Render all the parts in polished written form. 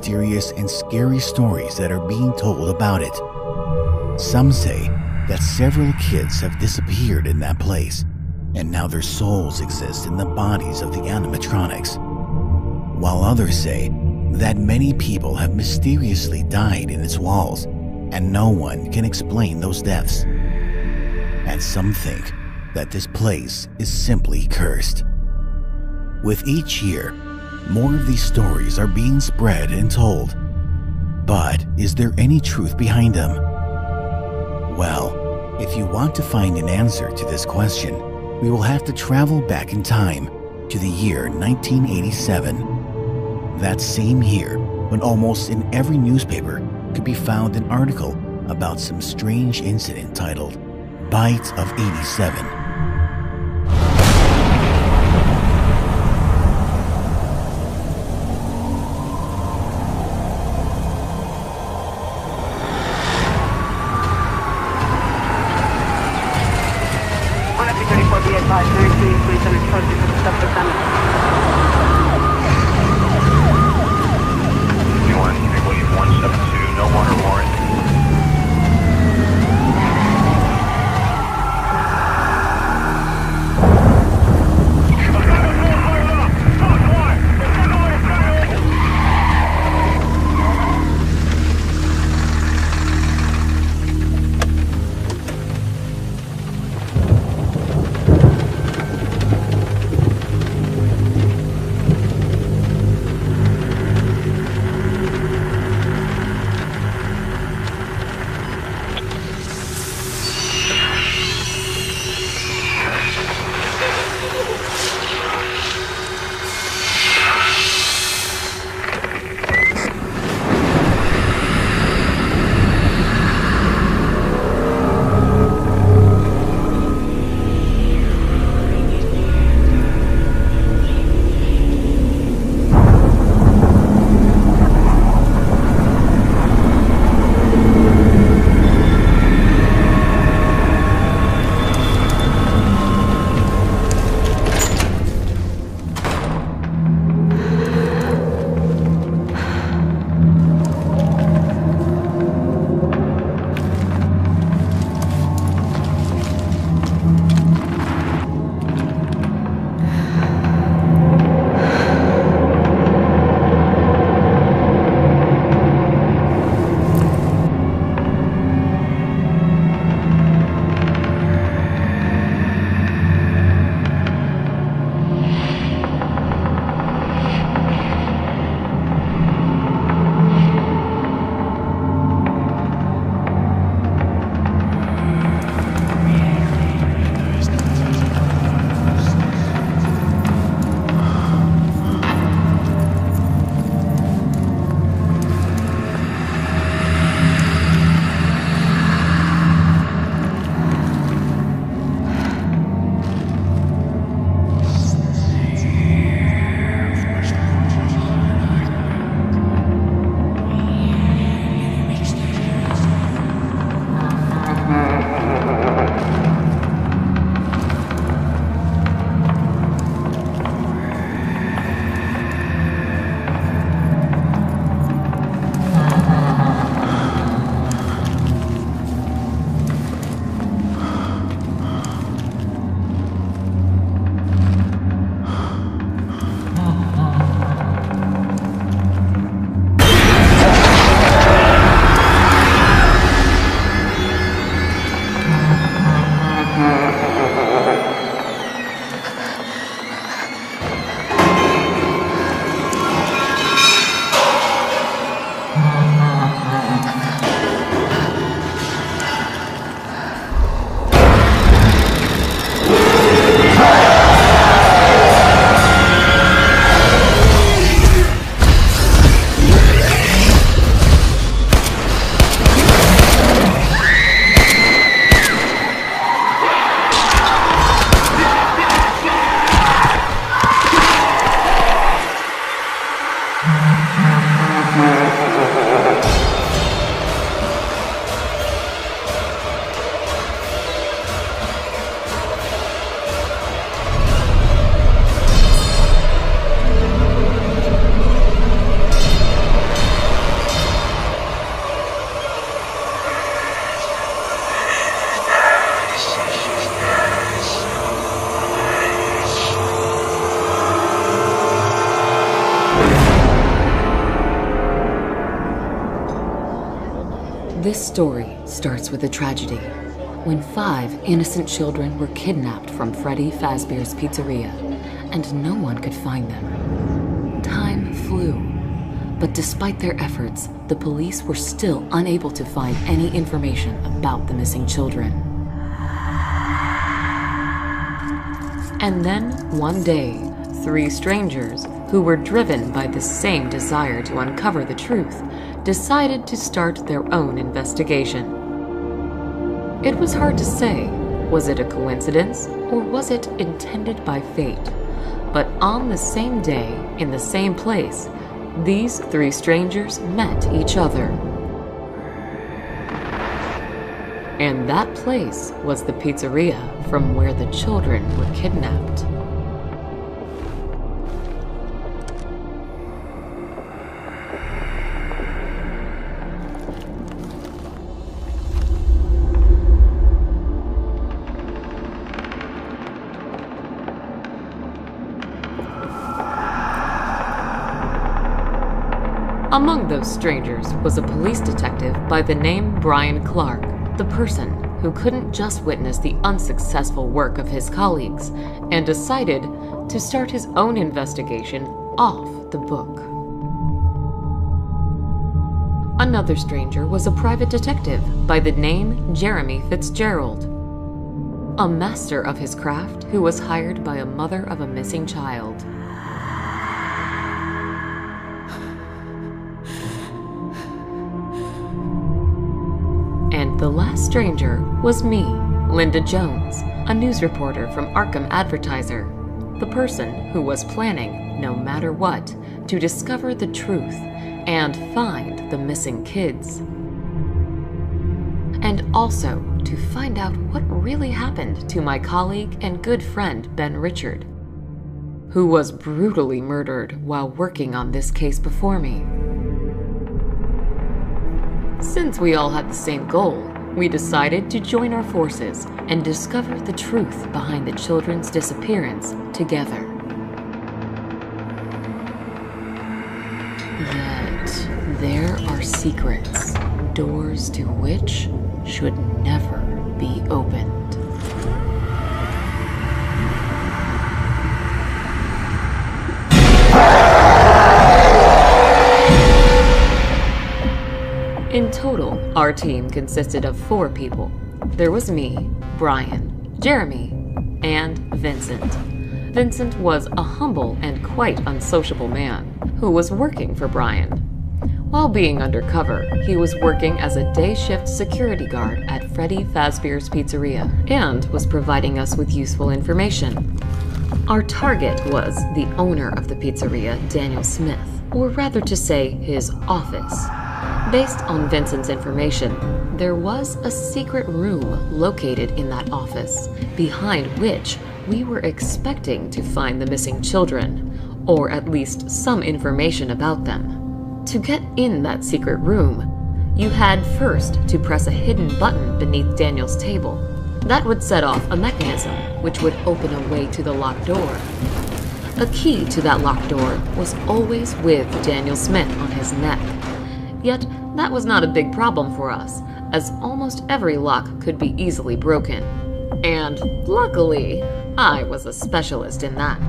mysterious and scary stories that are being told about it. Some say that several kids have disappeared in that place, and now their souls exist in the bodies of the animatronics, while others say that many people have mysteriously died in its walls, and no one can explain those deaths. And some think that this place is simply cursed. With each year, more of these stories are being spread and told. But is there any truth behind them? Well, if you want to find an answer to this question, we will have to travel back in time to the year 1987. That same year, when almost in every newspaper could be found an article about some strange incident titled Bite of 87. This story starts with a tragedy when 5 innocent children were kidnapped from Freddy Fazbear's Pizzeria, and no one could find them. Time flew, but despite their efforts, the police were still unable to find any information about the missing children. And then, one day, 3 strangers, who were driven by the same desire to uncover the truth, decided to start their own investigation. It was hard to say, was it a coincidence or was it intended by fate? But on the same day, in the same place, these 3 strangers met each other. And that place was the pizzeria from where the children were kidnapped. Among those strangers was a police detective by the name Brian Clark, the person who couldn't just witness the unsuccessful work of his colleagues and decided to start his own investigation off the book. Another stranger was a private detective by the name Jeremy Fitzgerald, a master of his craft who was hired by a mother of a missing child. And the last stranger was me, Linda Jones, a news reporter from Arkham Advertiser, the person who was planning, no matter what, to discover the truth and find the missing kids. And also to find out what really happened to my colleague and good friend Ben Richard, who was brutally murdered while working on this case before me. Since we all had the same goal, we decided to join our forces and discover the truth behind the children's disappearance together. Yet, there are secrets, doors to which should never be opened. In total, our team consisted of 4 people. There was me, Brian, Jeremy, and Vincent. Vincent was a humble and quite unsociable man who was working for Brian. While being undercover, he was working as a day shift security guard at Freddy Fazbear's Pizzeria and was providing us with useful information. Our target was the owner of the pizzeria, Daniel Smith, or rather to say his office. Based on Vincent's information, there was a secret room located in that office, behind which we were expecting to find the missing children, or at least some information about them. To get in that secret room, you had first to press a hidden button beneath Daniel's table. That would set off a mechanism which would open a way to the locked door. A key to that locked door was always with Daniel Smith on his neck. Yet, that was not a big problem for us, as almost every lock could be easily broken. And luckily, I was a specialist in that.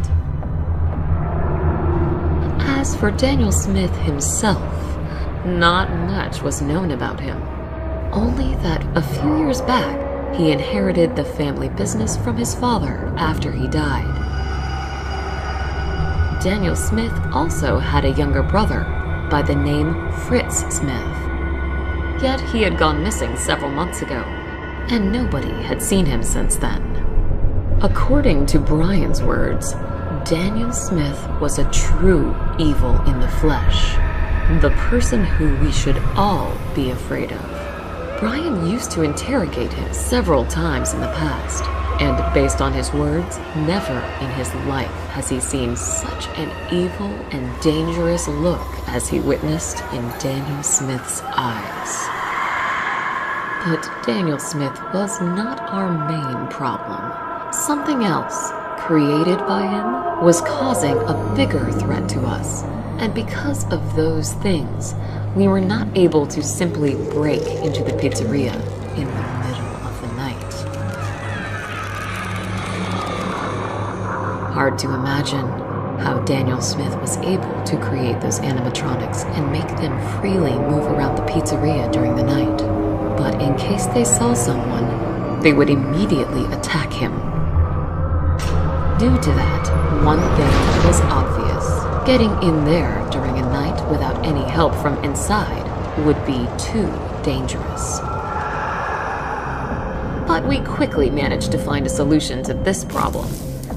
As for Daniel Smith himself, not much was known about him. Only that a few years back, he inherited the family business from his father after he died. Daniel Smith also had a younger brother by the name Fritz Smith. Yet he had gone missing several months ago, and nobody had seen him since then. According to Brian's words, Daniel Smith was a true evil in the flesh, the person who we should all be afraid of. Brian used to interrogate him several times in the past, and based on his words, never in his life has he seen such an evil and dangerous look as he witnessed in Daniel Smith's eyes. But Daniel Smith was not our main problem. Something else, created by him, was causing a bigger threat to us. And because of those things, we were not able to simply break into the pizzeria in the middle of the night. Hard to imagine how Daniel Smith was able to create those animatronics and make them freely move around the pizzeria during the night. But in case they saw someone, they would immediately attack him. Due to that, one thing was obvious. Getting in there during a night without any help from inside would be too dangerous. But we quickly managed to find a solution to this problem.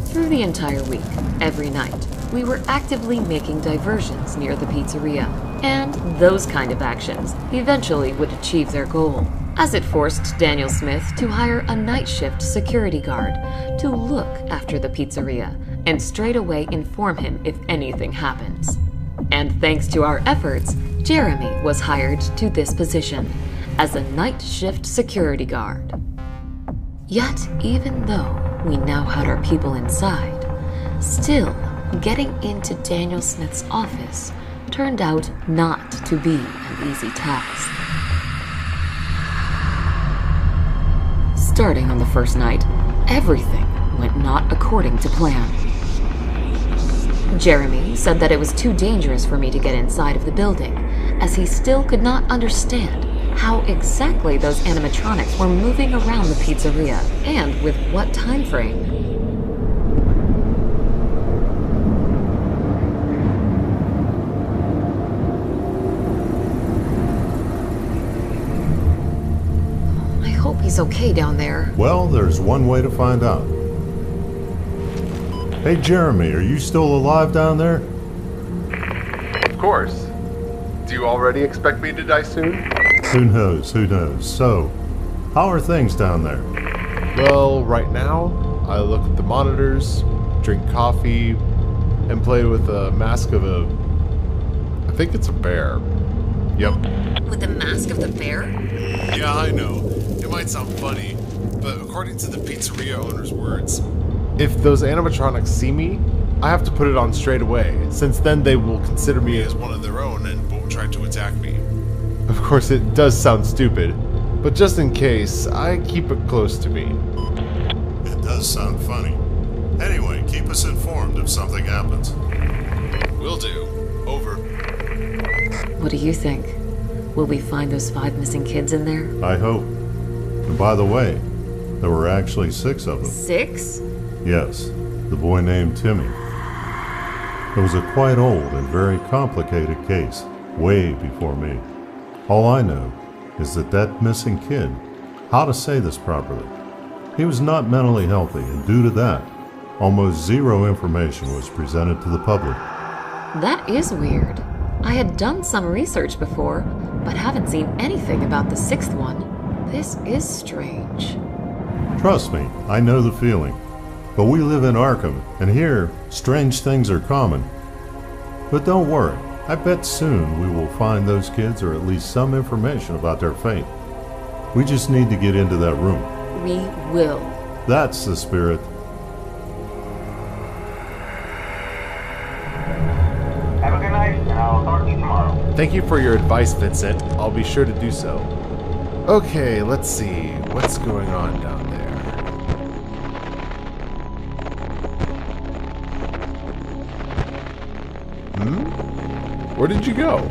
Through the entire week, every night, we were actively making diversions near the pizzeria, and those kind of actions eventually would achieve their goal, as it forced Daniel Smith to hire a night shift security guard to look after the pizzeria and straight away inform him if anything happens. And thanks to our efforts, Jeremy was hired to this position as a night shift security guard. Yet, even though we now had our people inside, still, getting into Daniel Smith's office turned out not to be an easy task. Starting on the first night, everything went not according to plan. Jeremy said that it was too dangerous for me to get inside of the building, as he still could not understand how exactly those animatronics were moving around the pizzeria and with what time frame. I hope he's okay down there. Well, there's one way to find out. Hey, Jeremy, are you still alive down there? Of course. Do you already expect me to die soon? Who knows, who knows. So, how are things down there? Well, right now, I look at the monitors, drink coffee, and play with a mask of I think it's a bear. Yep. With the mask of the bear? Yeah, I know. It might sound funny, but according to the pizzeria owner's words, if those animatronics see me, I have to put it on straight away, since then they will consider me as one of their own and won't try to attack me. Of course, it does sound stupid, but just in case, I keep it close to me. It does sound funny. Anyway, keep us informed if something happens. Will do. Over. What do you think? Will we find those 5 missing kids in there? I hope. And by the way, there were actually 6 of them. 6? Yes, the boy named Timmy. It was a quite old and very complicated case, way before me. All I know is that missing kid, how to say this properly, he was not mentally healthy, and due to that, almost zero information was presented to the public. That is weird. I had done some research before, but haven't seen anything about the 6th one. This is strange. Trust me, I know the feeling. But we live in Arkham, and here, strange things are common. But don't worry, I bet soon we will find those kids or at least some information about their fate. We just need to get into that room. We will. That's the spirit. Have a good night, and I'll talk to you tomorrow. Thank you for your advice, Vincent. I'll be sure to do so. Okay, let's see. What's going on down there? Where did you go?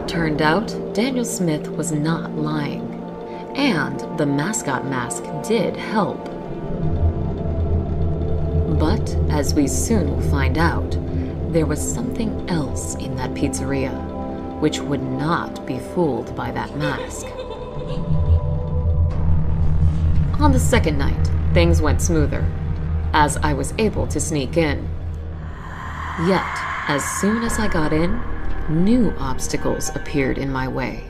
Turned out, Daniel Smith was not lying, and the mascot mask did help. But, as we soon will find out, there was something else in that pizzeria, which would not be fooled by that mask. On the second night, things went smoother, as I was able to sneak in. Yet, as soon as I got in, new obstacles appeared in my way.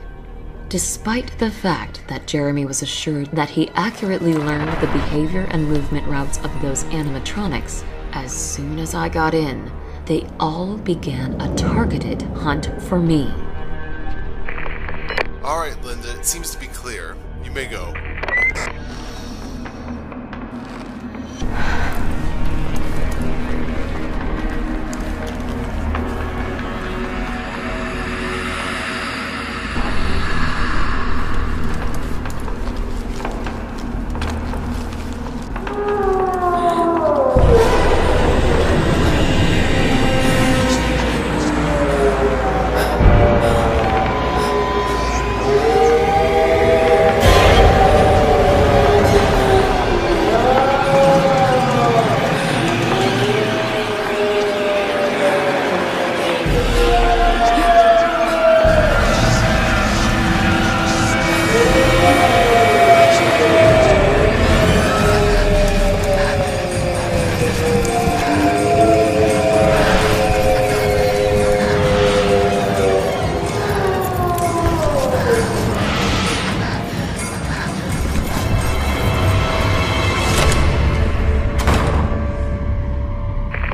Despite the fact that Jeremy was assured that he accurately learned the behavior and movement routes of those animatronics, as soon as I got in, they all began a targeted hunt for me. All right, Linda, it seems to be clear. You may go.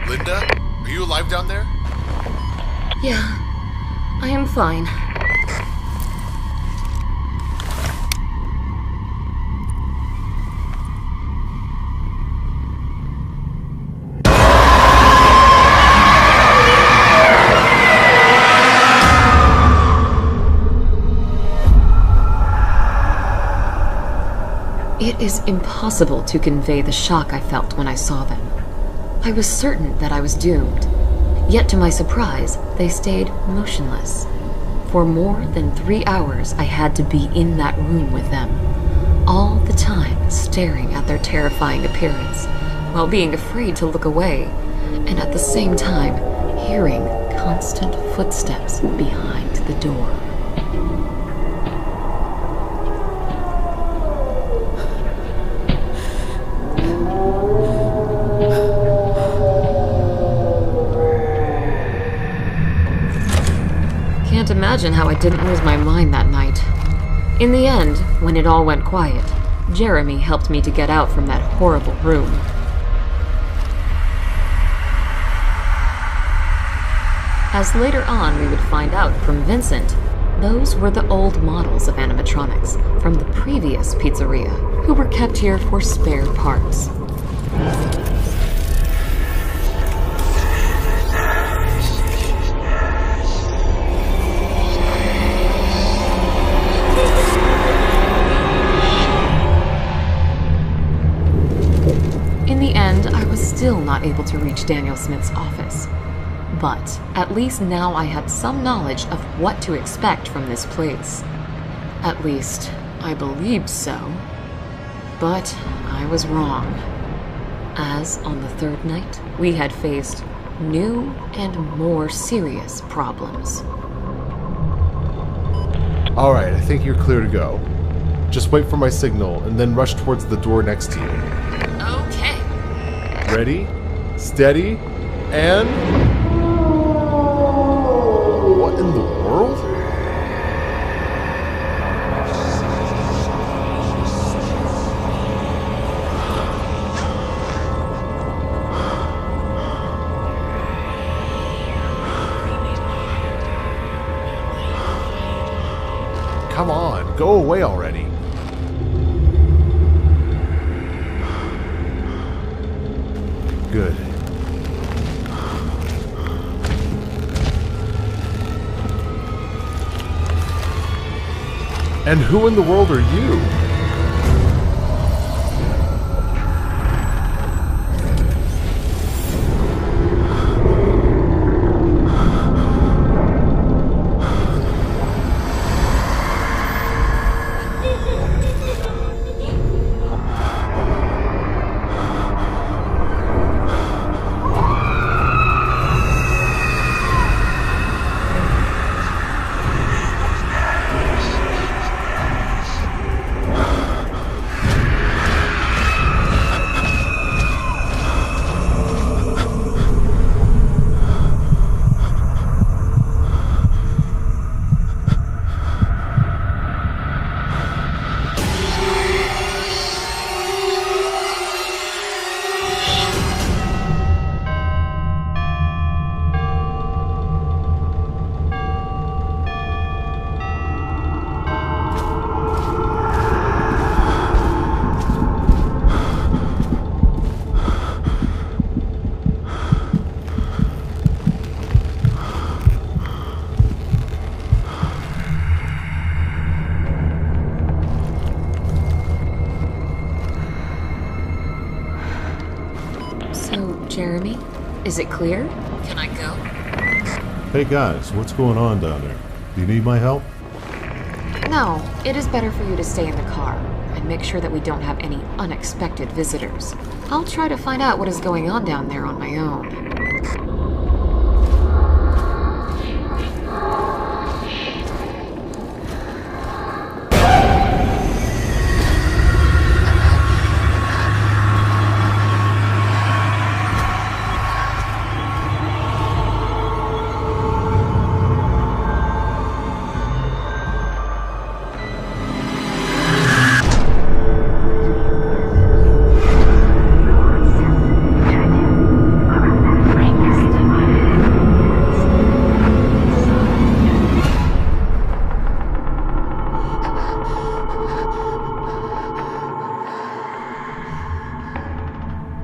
Linda, are you alive down there? Yeah, I am fine. It is impossible to convey the shock I felt when I saw them. I was certain that I was doomed. Yet to my surprise, they stayed motionless. For more than 3 hours, I had to be in that room with them, all the time staring at their terrifying appearance, while being afraid to look away, and at the same time, hearing constant footsteps behind the door. Can't imagine how I didn't lose my mind that night. In the end, when it all went quiet, Jeremy helped me to get out from that horrible room. As later on we would find out from Vincent, those were the old models of animatronics from the previous pizzeria, who were kept here for spare parts. In the end, I was still not able to reach Daniel Smith's office. But at least now I had some knowledge of what to expect from this place. At least, I believed so. But I was wrong. As on the third night, we had faced new and more serious problems. Alright, I think you're clear to go. Just wait for my signal and then rush towards the door next to you. Okay. Ready, steady, and... What in the world? Come on, go away already. Good. And who in the world are you? Jeremy, is it clear? Can I go? Hey guys, what's going on down there? Do you need my help? No, it is better for you to stay in the car and make sure that we don't have any unexpected visitors. I'll try to find out what is going on down there on my own.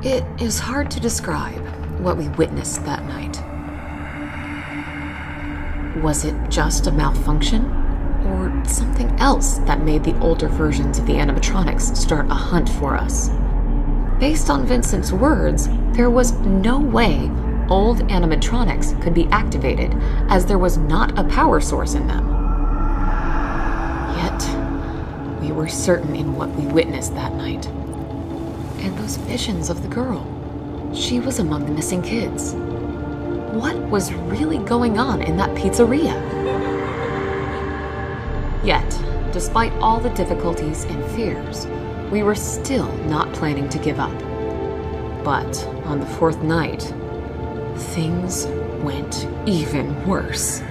It is hard to describe what we witnessed that night. Was it just a malfunction? Or something else that made the older versions of the animatronics start a hunt for us? Based on Vincent's words, there was no way old animatronics could be activated, as there was not a power source in them. Yet, we were certain in what we witnessed that night. And those visions of the girl. She was among the missing kids. What was really going on in that pizzeria? Yet, despite all the difficulties and fears, we were still not planning to give up. But on the fourth night, things went even worse.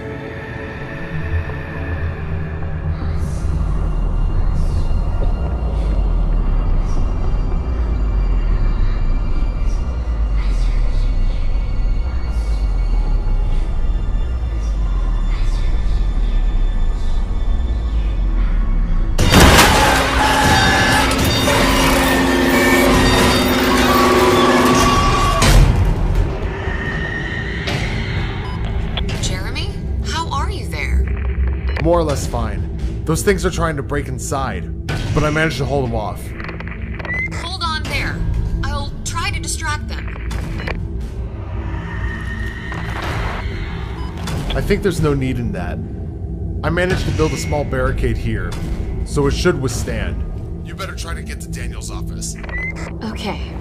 More or less fine. Those things are trying to break inside, but I managed to hold them off. Hold on there. I'll try to distract them. I think there's no need in that. I managed to build a small barricade here, so it should withstand. You better try to get to Daniel's office. Okay.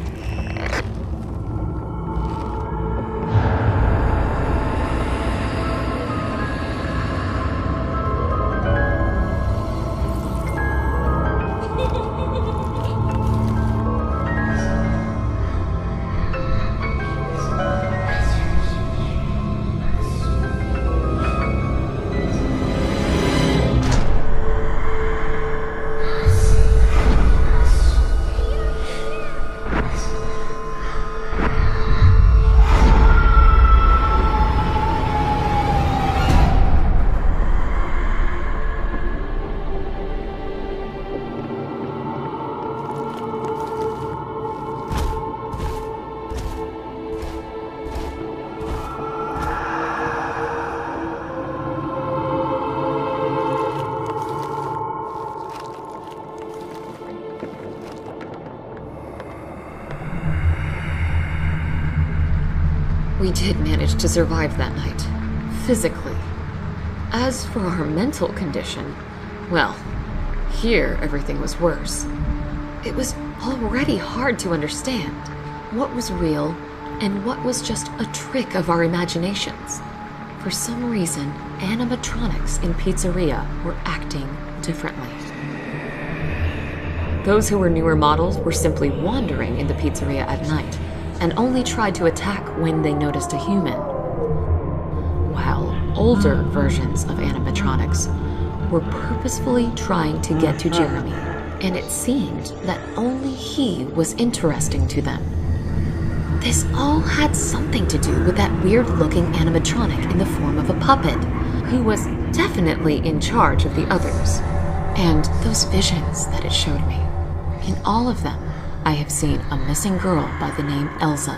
We did manage to survive that night, physically. As for our mental condition, well, here everything was worse. It was already hard to understand what was real and what was just a trick of our imaginations. For some reason, animatronics in pizzeria were acting differently. Those who were newer models were simply wandering in the pizzeria at night, and only tried to attack when they noticed a human. While older versions of animatronics were purposefully trying to get to Jeremy, and it seemed that only he was interesting to them. This all had something to do with that weird-looking animatronic in the form of a puppet, who was definitely in charge of the others, and those visions that it showed me. In all of them, I have seen a missing girl by the name Elsa.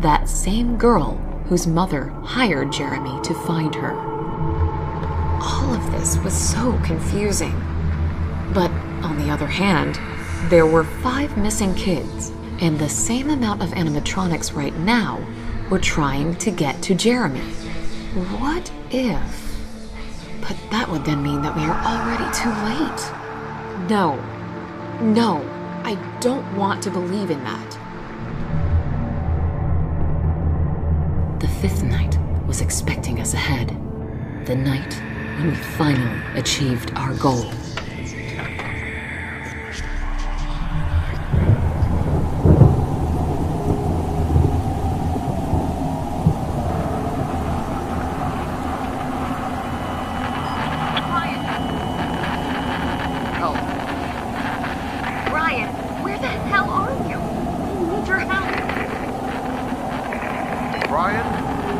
That same girl whose mother hired Jeremy to find her. All of this was so confusing. But on the other hand, there were 5 missing kids, And the same amount of animatronics right now were trying to get to Jeremy. What if? But that would then mean that we are already too late. No, I don't want to believe in that. The fifth night was expecting us ahead. The night when we finally achieved our goal.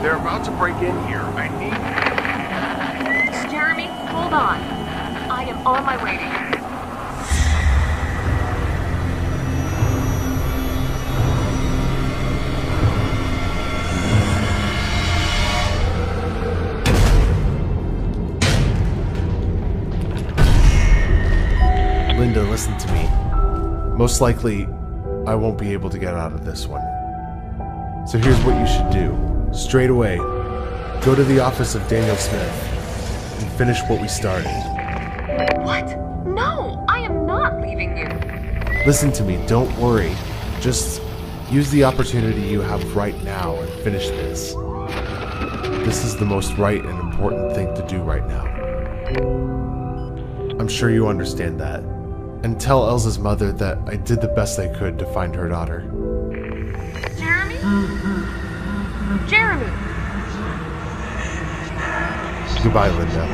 They're about to break in here. I need... Jeremy, hold on. I am on my way to you. Linda, listen to me. Most likely, I won't be able to get out of this one. So here's what you should do. Straight away, go to the office of Daniel Smith and finish what we started. What? No, I am not leaving you. Listen to me, don't worry. Just use the opportunity you have right now and finish this. This is the most right and important thing to do right now. I'm sure you understand that. And tell Elsa's mother that I did the best I could to find her daughter. Jeremy? Jeremy! Goodbye, Linda.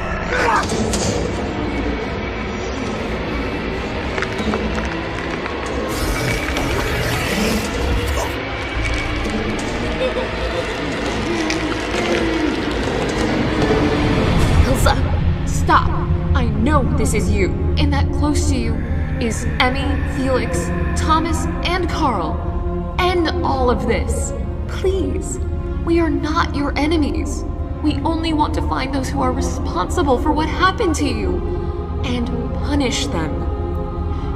Elsa, stop! I know this is you, and that close to you is Emmy, Felix, Thomas, and Carl. End all of this. Please. We are not your enemies. We only want to find those who are responsible for what happened to you and punish them.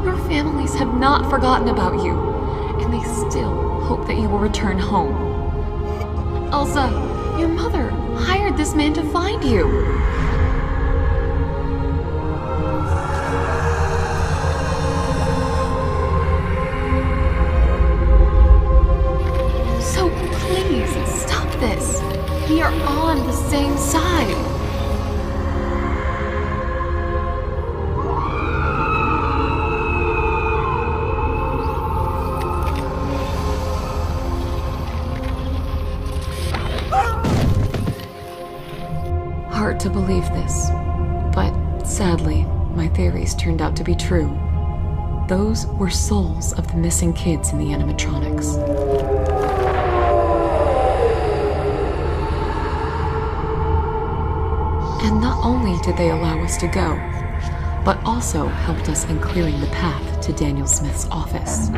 Your families have not forgotten about you, and they still hope that you will return home. Elsa, your mother hired this man to find you. So please, stop this. We are on the same side. Hard to believe this, but sadly, my theories turned out to be true. Those were souls of the missing kids in the animatronics. And not only did they allow us to go, but also helped us in clearing the path to Daniel Smith's office.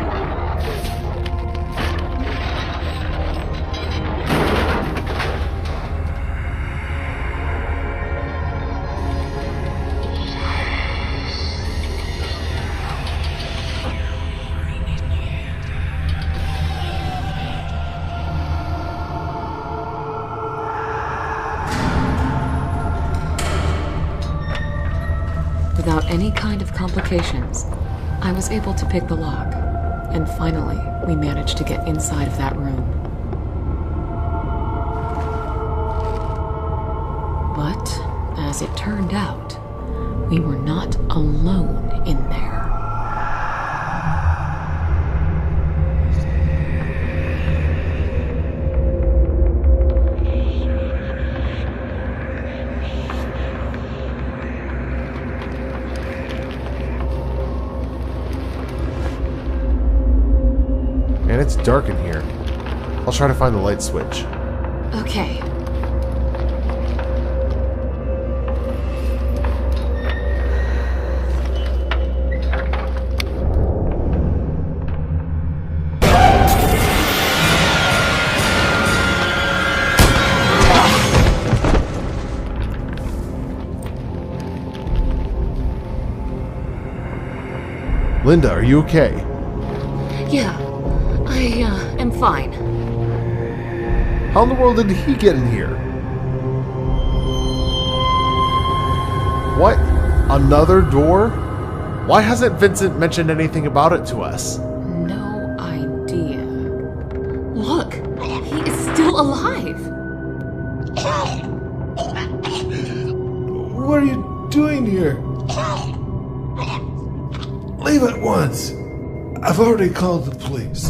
Without any kind of complications, I was able to pick the lock, and finally, we managed to get inside of that room. But, as it turned out, we were not alone in there. And it's dark in here. I'll try to find the light switch. Okay. Linda, are you okay? Yeah, I am fine. How in the world did he get in here? What? Another door? Why hasn't Vincent mentioned anything about it to us? No idea. Look, he is still alive. What are you doing here? Leave at once. I've already called the police.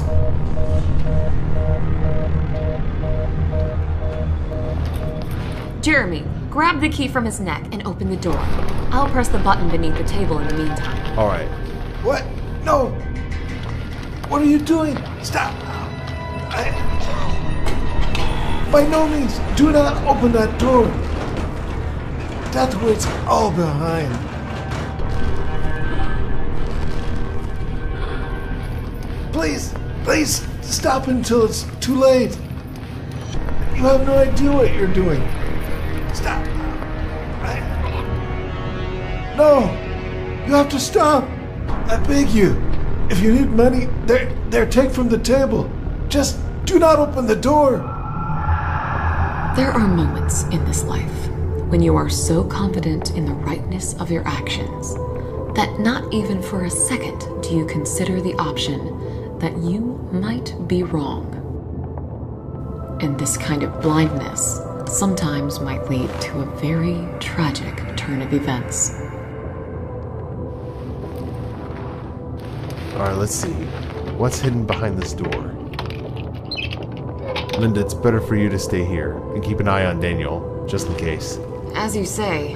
Jeremy, grab the key from his neck and open the door. I'll press the button beneath the table in the meantime. All right. What? No. What are you doing? Stop. By no means, do not open that door. That's where it's all behind. Please stop until it's too late. You have no idea what you're doing. Stop. No, you have to stop. I beg you. If you need money, there, take from the table. Just do not open the door. There are moments in this life when you are so confident in the rightness of your actions that not even for a second do you consider the option that you might be wrong. And this kind of blindness sometimes might lead to a very tragic turn of events. All right, let's see. What's hidden behind this door? Linda, it's better for you to stay here and keep an eye on Daniel, just in case. As you say.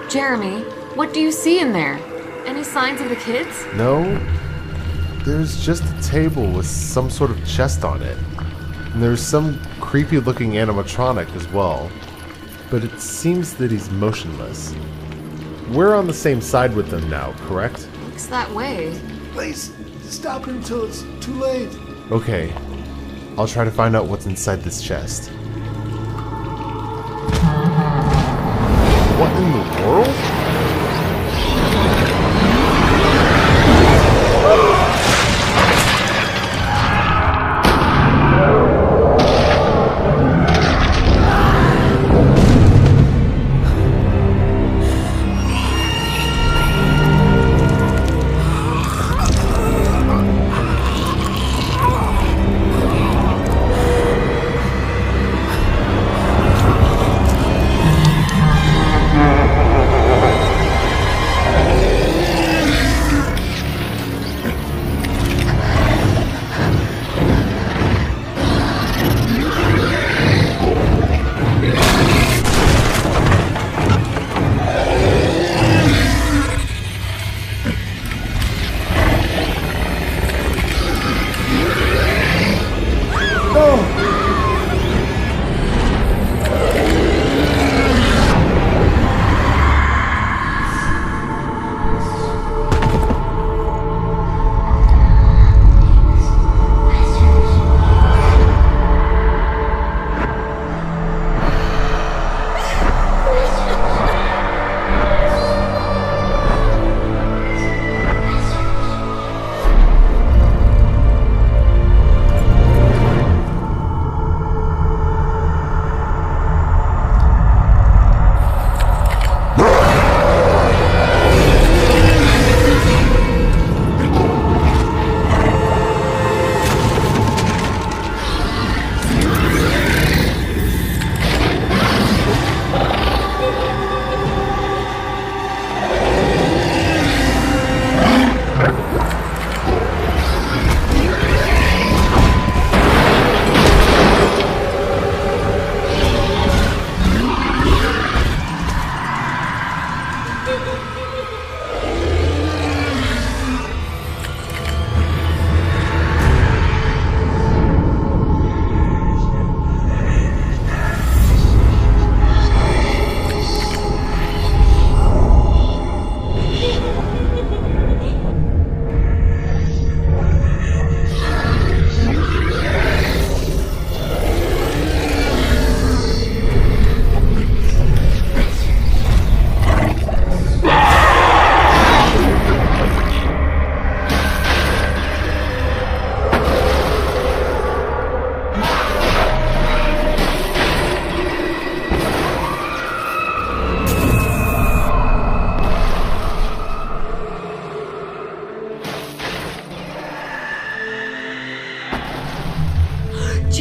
Jeremy, what do you see in there? Any signs of the kids? No. There's just a table with some sort of chest on it. And there's some creepy looking animatronic as well. But it seems that he's motionless. We're on the same side with them now, correct? Looks that way. Please stop until it's too late. Okay. I'll try to find out what's inside this chest. What in the world?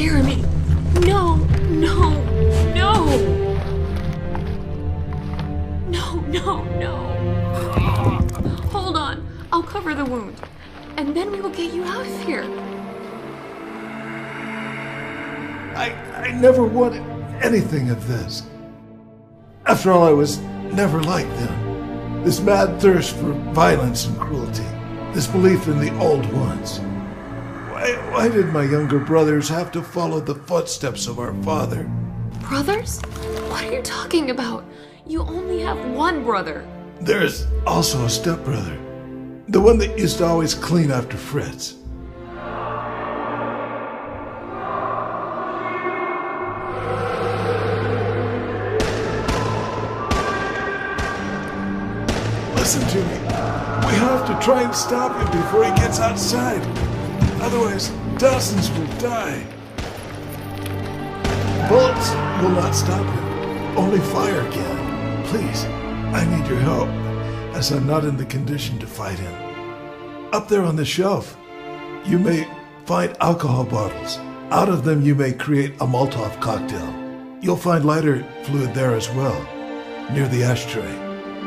Jeremy, no, no, no. No. Hold on, I'll cover the wound, and then we will get you out of here. I never wanted anything of this. After all, I was never like them. This mad thirst for violence and cruelty. This belief in the old ones. Why did my younger brothers have to follow the footsteps of our father? Brothers? What are you talking about? You only have one brother. There's also a stepbrother. The one that used to always clean after Fritz. Listen to me. We have to try and stop him before he gets outside. Otherwise, dozens will die. Bullets will not stop him. Only fire can. Please, I need your help, as I'm not in the condition to fight him. Up there on the shelf, you may find alcohol bottles. Out of them, you may create a Molotov cocktail. You'll find lighter fluid there as well, near the ashtray.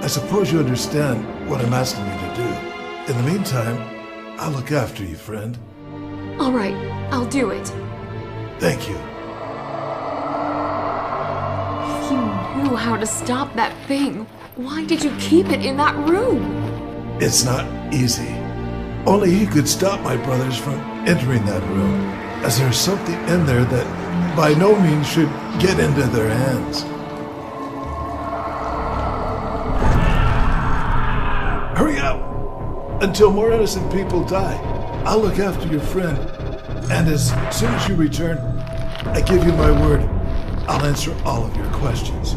I suppose you understand what I'm asking you to do. In the meantime, I'll look after you, friend. All right, I'll do it. Thank you. If you knew how to stop that thing, why did you keep it in that room? It's not easy. Only he could stop my brothers from entering that room, as there's something in there that by no means should get into their hands. Hurry up! Until more innocent people die, I'll look after your friend. And as soon as you return, I give you my word, I'll answer all of your questions.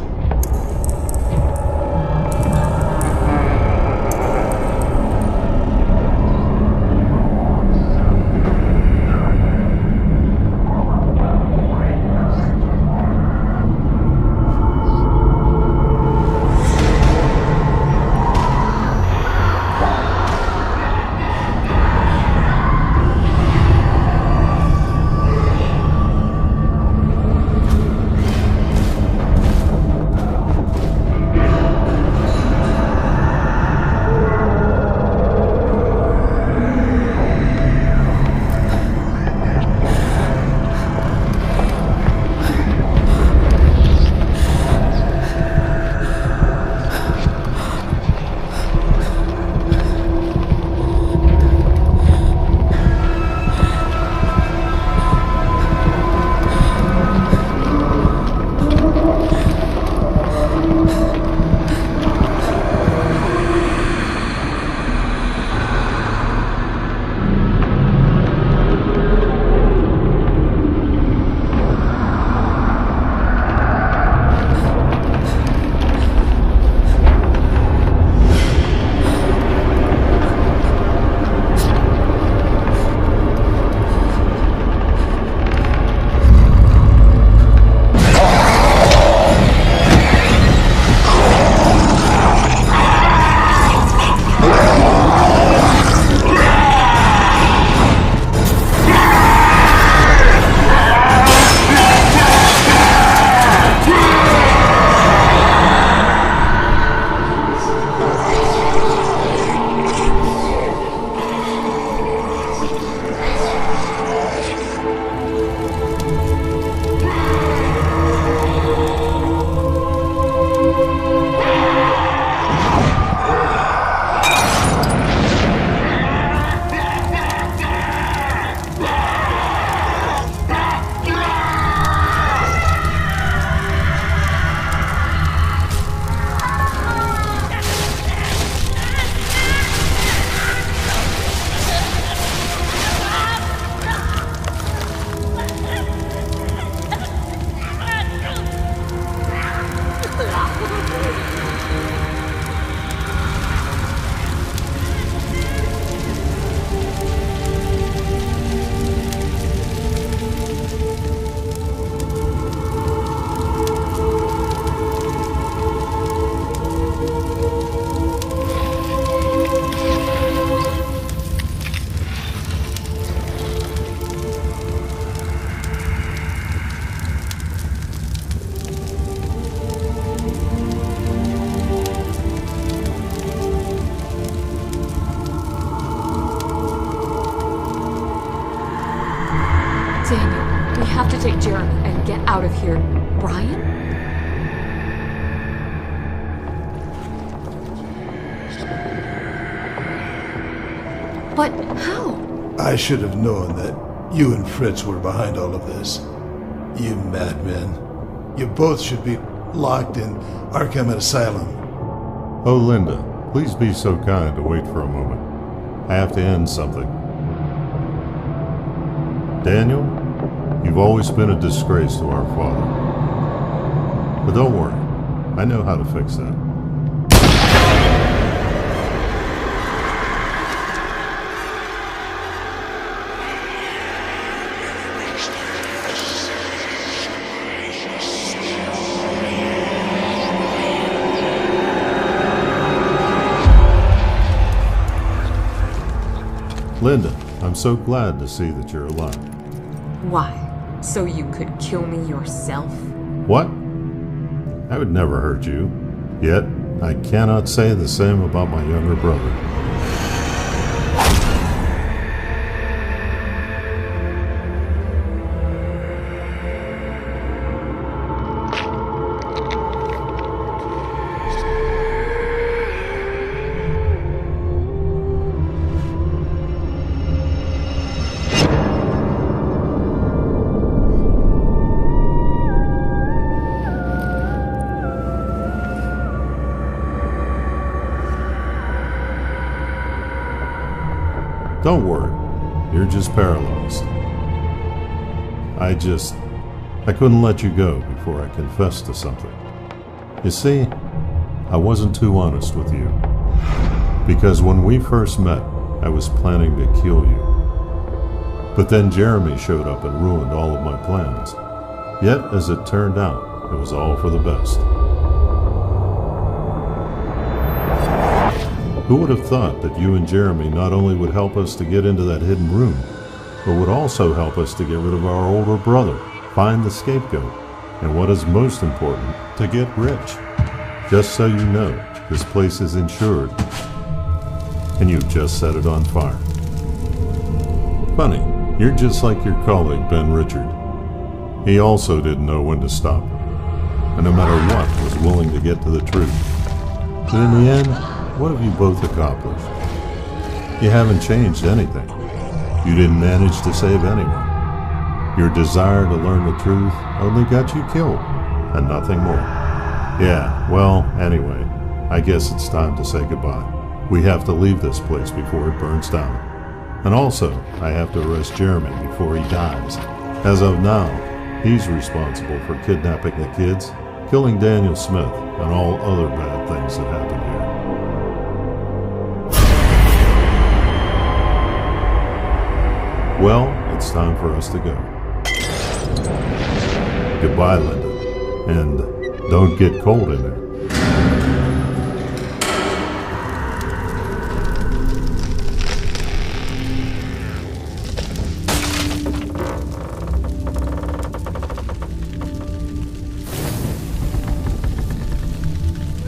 have to take Jeremy and get out of here. Brian? But how? I should have known that you and Fritz were behind all of this. You madmen. You both should be locked in Arkham Asylum. Oh, Linda, please be so kind to wait for a moment. I have to end something. Daniel, you've always been a disgrace to our father. But don't worry, I know how to fix that. Linda, I'm so glad to see that you're alive. Why? So you could kill me yourself? What? I would never hurt you. Yet, I cannot say the same about my younger brother. Don't worry, you're just paralyzed. I couldn't let you go before I confessed to something. You see, I wasn't too honest with you. Because when we first met, I was planning to kill you. But then Jeremy showed up and ruined all of my plans. Yet, as it turned out, it was all for the best. Who would have thought that you and Jeremy not only would help us to get into that hidden room, but would also help us to get rid of our older brother, find the scapegoat, and what is most important, to get rich. Just so you know, this place is insured, and you've just set it on fire. Funny, you're just like your colleague Ben Richard. He also didn't know when to stop, and no matter what, was willing to get to the truth. But in the end, what have you both accomplished? You haven't changed anything. You didn't manage to save anyone. Your desire to learn the truth only got you killed, and nothing more. Yeah, well, anyway, I guess it's time to say goodbye. We have to leave this place before it burns down. And also, I have to arrest Jeremy before he dies. As of now, he's responsible for kidnapping the kids, killing Daniel Smith, and all other bad things that happened here. Well, it's time for us to go. Goodbye, Linda. And don't get cold in there.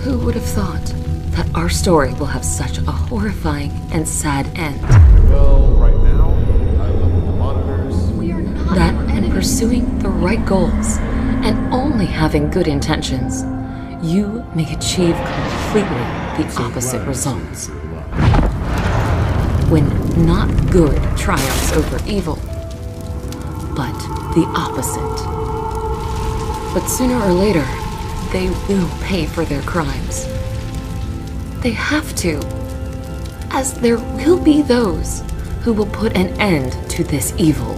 Who would have thought that our story will have such a horrifying and sad end? Well, right now, I look at the monitors. We are not that in pursuing the right goals and only having good intentions, you may achieve completely the opposite results. When not good triumphs over evil, but the opposite. But sooner or later, they will pay for their crimes. They have to, as there will be those who will put an end to this evil,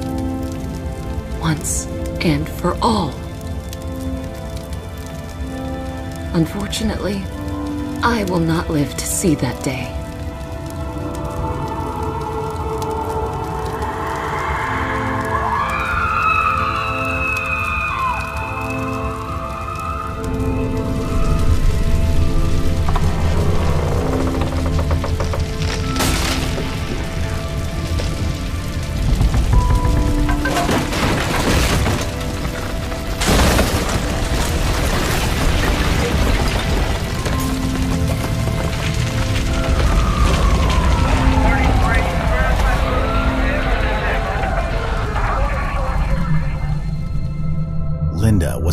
once and for all. Unfortunately, I will not live to see that day.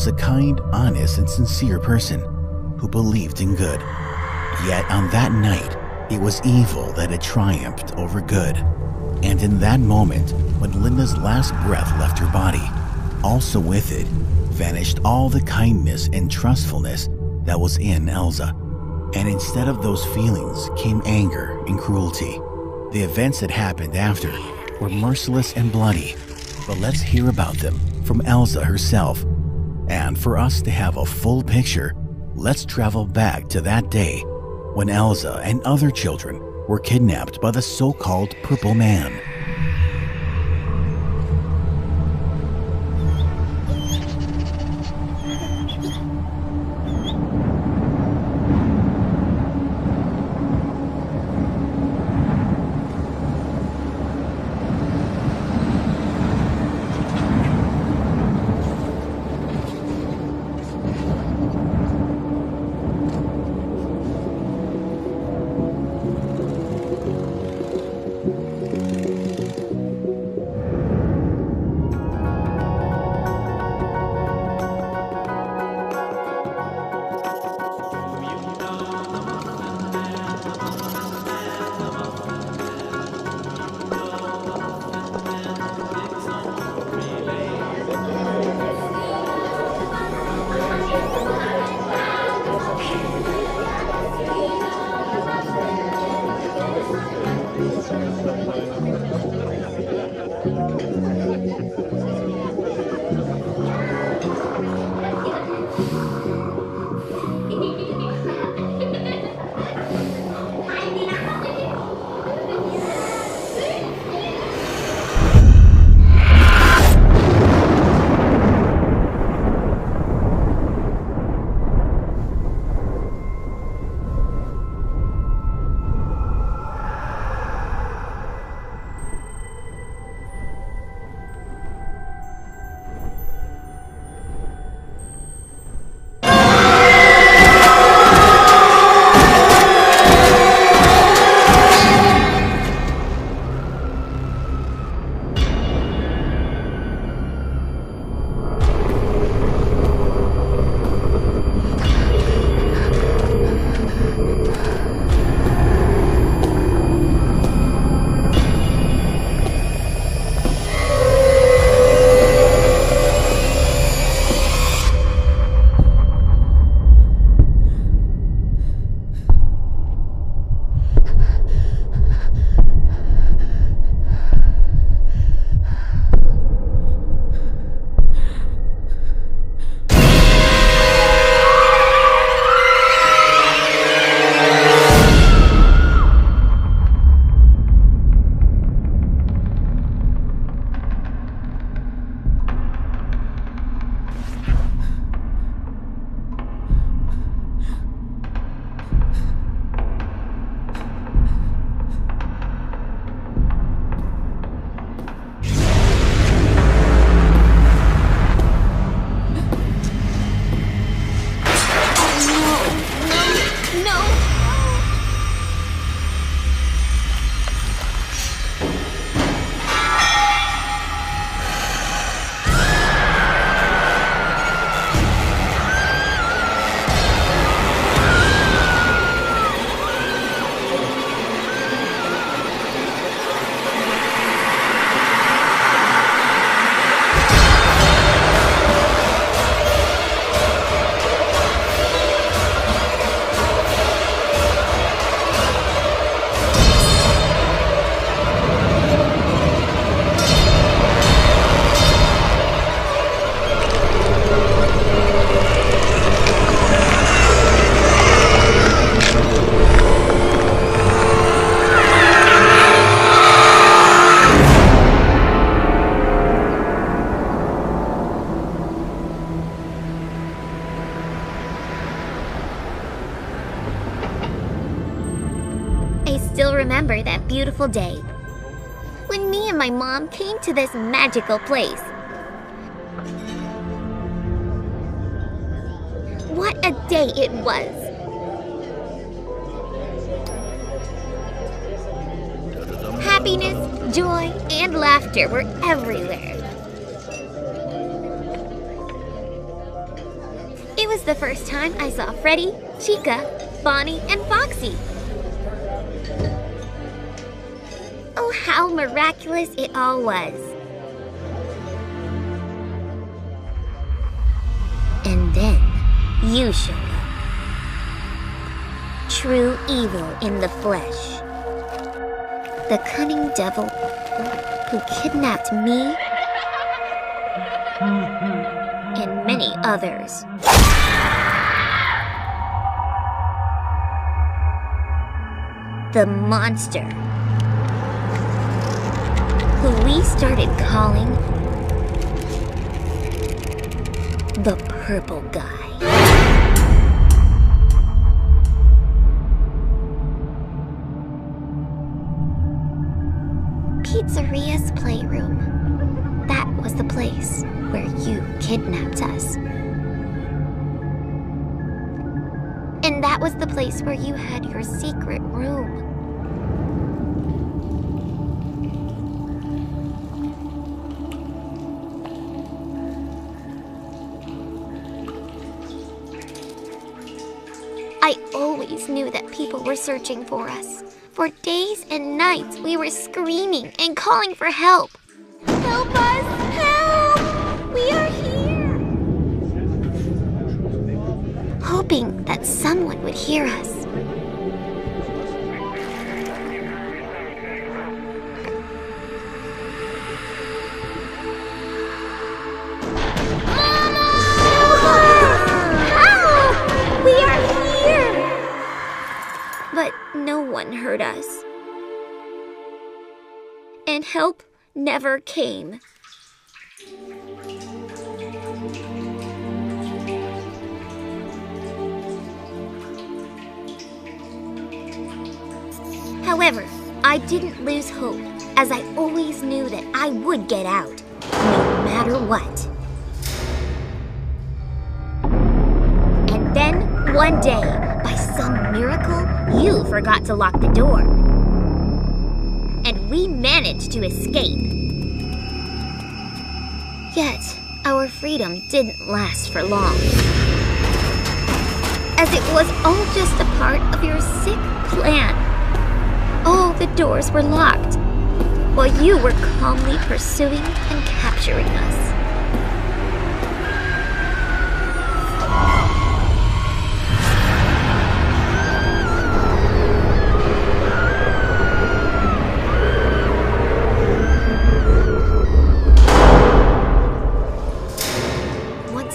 was a kind, honest, and sincere person who believed in good. Yet on that night, it was evil that had triumphed over good. And in that moment, when Linda's last breath left her body, also with it vanished all the kindness and trustfulness that was in Elza. And instead of those feelings came anger and cruelty. The events that happened after were merciless and bloody, but let's hear about them from Elza herself. And for us to have a full picture, let's travel back to that day when Elza and other children were kidnapped by the so-called Purple Man. remember that beautiful day when me and my mom came to this magical place. What a day it was! Happiness, joy, and laughter were everywhere. the first time I saw Freddy, Chica, Bonnie, and Foxy. Oh, how miraculous it all was. And then you showed up. True evil in the flesh. The cunning devil who kidnapped me and many others. The monster who we started calling the purple guy. Pizzeria's playroom. That was the place where you kidnapped us. And that was the place where you had your secret room. I always knew that people were searching for us. For days and nights, we were screaming and calling for help. Help us! Help! We are here! Hoping that someone would hear us. But no one heard us. And help never came. However, I didn't lose hope, as I always knew that I would get out, no matter what. And then, one day, by some miracle, you forgot to lock the door. And we managed to escape. Yet, our freedom didn't last for long. As it was all just a part of your sick plan. All the doors were locked, while you were calmly pursuing and capturing us.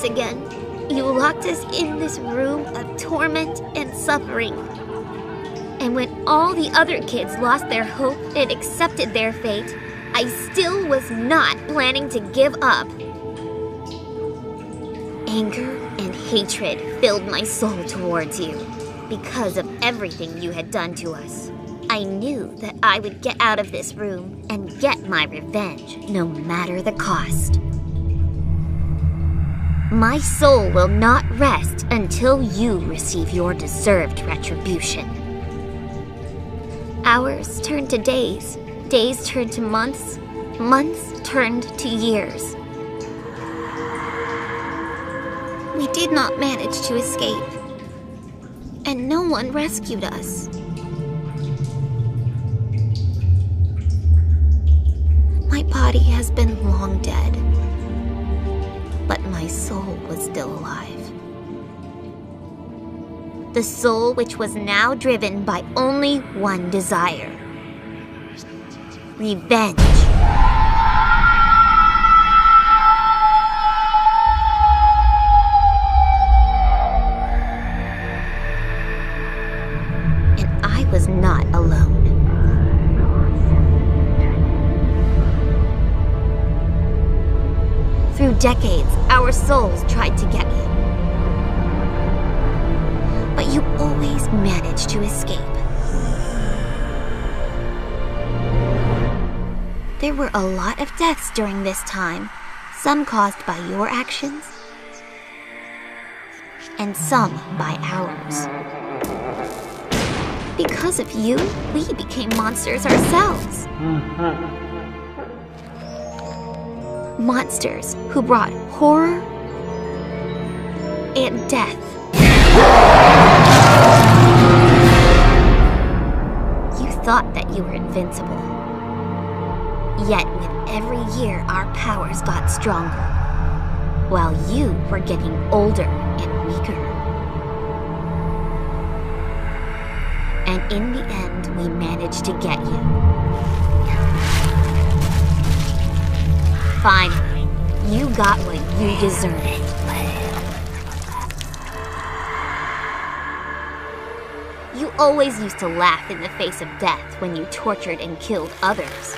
Again, you locked us in this room of torment and suffering. And when all the other kids lost their hope and accepted their fate, I still was not planning to give up. Anger and hatred filled my soul towards you because of everything you had done to us. I knew that I would get out of this room and get my revenge, no matter the cost. My soul will not rest until you receive your deserved retribution. Hours turned to days, days turned to months, months turned to years. We did not manage to escape, and no one rescued us. My body has been long dead. But my soul was still alive. The soul which was now driven by only one desire: revenge. And I was not alone. Through decades, our souls tried to get you. But you always managed to escape. There were a lot of deaths during this time, some caused by your actions, and some by ours. Because of you, we became monsters ourselves. Monsters who brought horror and death. You thought that you were invincible. Yet with every year, our powers got stronger, while you were getting older and weaker. And in the end, we managed to get you. Finally, you got what you deserved. You always used to laugh in the face of death when you tortured and killed others.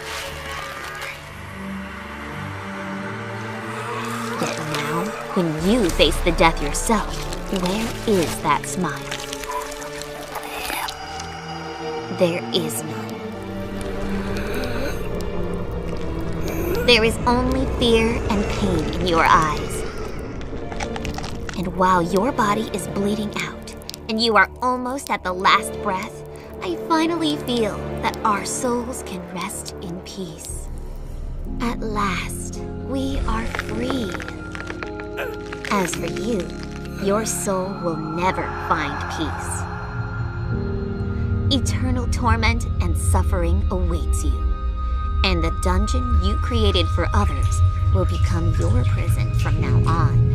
Yet now, when you face the death yourself, where is that smile? There is none. There is only fear and pain in your eyes. And while your body is bleeding out, and you are almost at the last breath, I finally feel that our souls can rest in peace. At last, we are free. As for you, your soul will never find peace. Eternal torment and suffering awaits you, and the dungeon you created for others will become your prison from now on.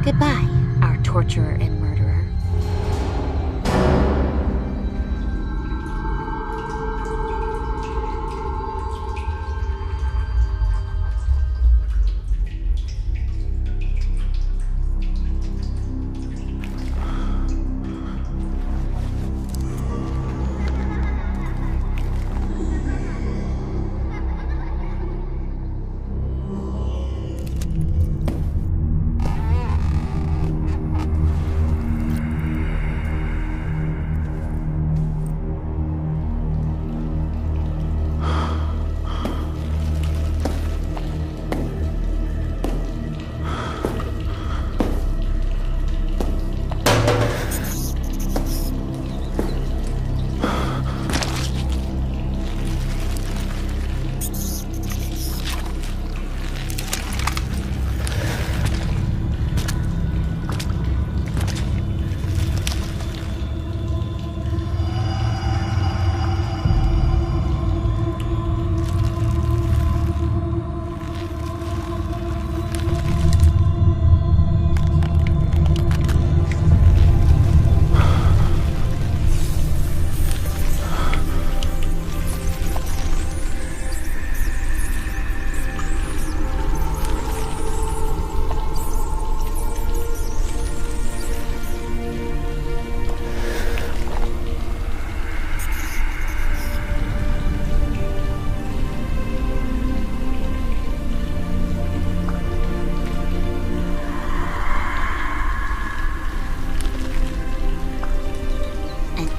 Goodbye, our torturer and murderer.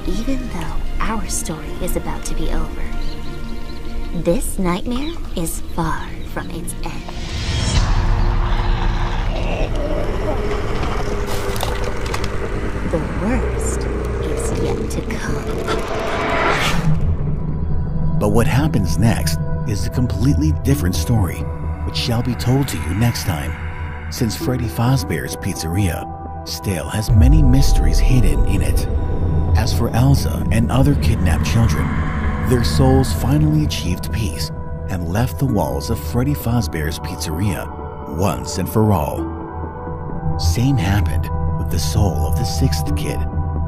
Even though our story is about to be over, this nightmare is far from its end. The worst is yet to come. But what happens next is a completely different story, which shall be told to you next time. Since Freddy Fazbear's Pizzeria still has many mysteries hidden in it. As for Elsa and other kidnapped children, their souls finally achieved peace and left the walls of Freddy Fazbear's Pizzeria once and for all. Same happened with the soul of the sixth kid.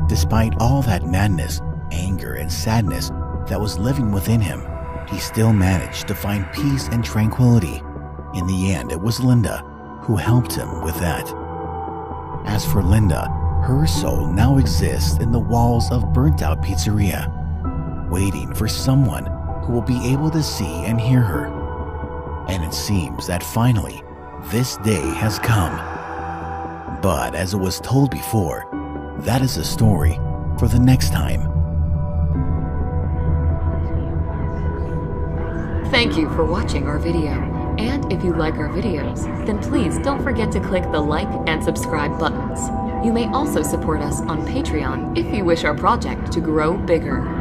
Despite all that madness, anger, and sadness that was living within him, he still managed to find peace and tranquility. In the end, it was Linda who helped him with that. As for Linda, her soul now exists in the walls of burnt-out Pizzeria, waiting for someone who will be able to see and hear her. And it seems that finally, this day has come. But as it was told before, that is a story for the next time. Thank you for watching our video. And if you like our videos, then please don't forget to click the like and subscribe buttons. You may also support us on Patreon if you wish our project to grow bigger.